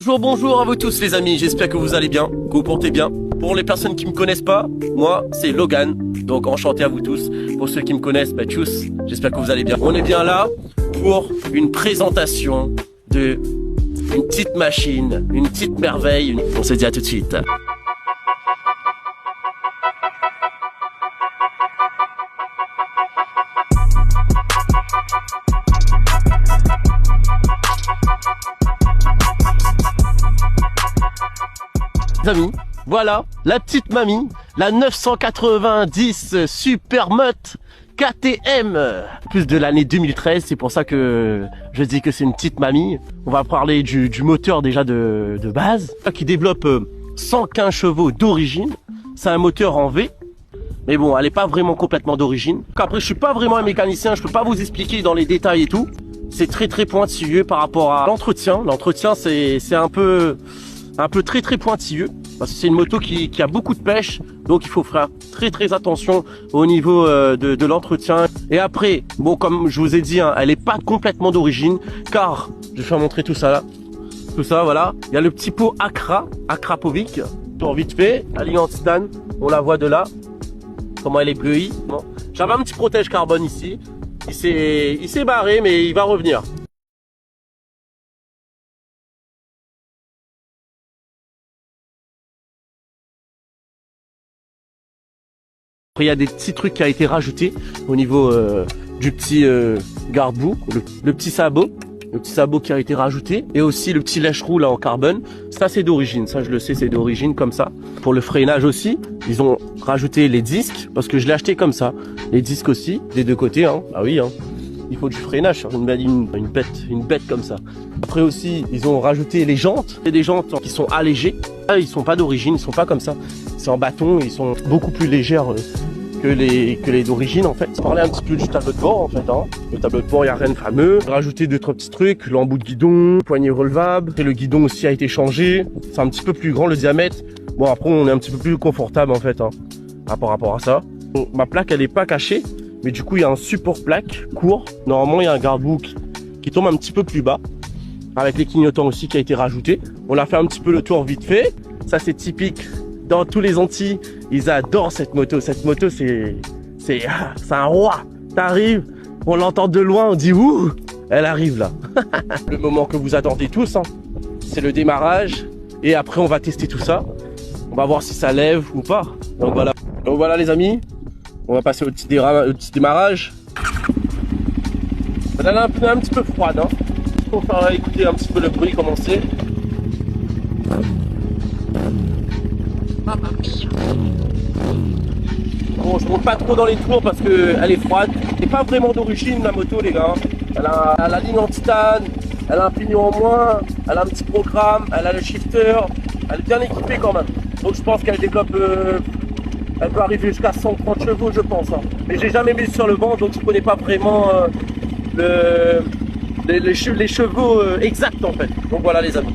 Bonjour à vous tous les amis, j'espère que vous allez bien, que vous portez bien. Pour les personnes qui me connaissent pas, moi c'est Logan, donc enchanté à vous tous. Pour ceux qui me connaissent, bah tchuss, j'espère que vous allez bien. On est bien là pour une présentation de une petite machine, une petite merveille. On se dit à tout de suite. Les amis, voilà la petite mamie, la 990 Supermoto KTM, plus de l'année 2013, c'est pour ça que je dis que c'est une petite mamie. On va parler du moteur déjà de base, qui développe 115 chevaux d'origine. C'est un moteur en V, mais bon, elle n'est pas vraiment complètement d'origine. Après, je suis pas vraiment un mécanicien, je peux pas vous expliquer dans les détails et tout. C'est très pointilleux par rapport à l'entretien. L'entretien, c'est un peu très pointilleux parce que c'est une moto qui a beaucoup de pêche, donc il faut faire très attention au niveau de l'entretien. Et après, bon, comme je vous ai dit, hein, elle est pas complètement d'origine, car je vais faire montrer tout ça là, tout ça, voilà. Il y a le petit pot Akrapovic, tour vite fait, la ligne anti-titane, on la voit de là, comment elle est bleuie. Bon. J'avais un petit protège carbone ici, il s'est barré, mais il va revenir. Après, il y a des petits trucs qui a été rajoutés au niveau du petit garde-boue, le petit sabot. Le petit sabot qui a été rajouté. Et aussi le petit lèche-roue là en carbone. Ça c'est d'origine, ça je le sais, c'est d'origine comme ça. Pour le freinage aussi, ils ont rajouté les disques. Parce que je l'ai acheté comme ça. Les disques aussi, des deux côtés. Hein. Ah oui, hein. Il faut du freinage sur une bête comme ça. Après aussi, ils ont rajouté les jantes. C'est des jantes qui sont allégées. Ils sont pas d'origine, ils sont pas comme ça. C'est en bâton, ils sont beaucoup plus légères que les d'origine en fait. On parlait un petit peu du tableau de bord en fait. Hein. Le tableau de bord, il n'y a rien de fameux. Rajouter deux trois petits trucs, l'embout de guidon, poignée relevable. Et le guidon aussi a été changé. C'est un petit peu plus grand le diamètre. Bon après on est un petit peu plus confortable en fait hein, par rapport à ça. Bon, ma plaque elle est pas cachée, mais du coup il y a un support plaque court. Normalement il y a un garde-boue qui tombe un petit peu plus bas. Avec les clignotants aussi qui a été rajouté. On a fait un petit peu le tour vite fait. Ça c'est typique. Dans tous les Antilles, ils adorent cette moto. Cette moto, c'est un roi. T'arrives, on l'entend de loin, on dit ouh, elle arrive là. Le moment que vous attendez tous, hein, c'est le démarrage. Et après, on va tester tout ça. On va voir si ça lève ou pas. Donc voilà les amis, on va passer au petit démarrage. Elle est un petit peu froide. Hein. Pour faire écouter un petit peu le bruit, comment c'est. Bon, je monte pas trop dans les tours parce qu'elle est froide. C'est pas vraiment d'origine la moto les gars. Elle a la ligne en titane, elle a un pignon en moins, elle a un petit programme, elle a le shifter, elle est bien équipée quand même. Donc je pense qu'elle développe, elle peut arriver jusqu'à 130 chevaux je pense. Hein. Mais j'ai jamais mis sur le vent donc je connais pas vraiment les chevaux exacts en fait. Donc voilà les amis.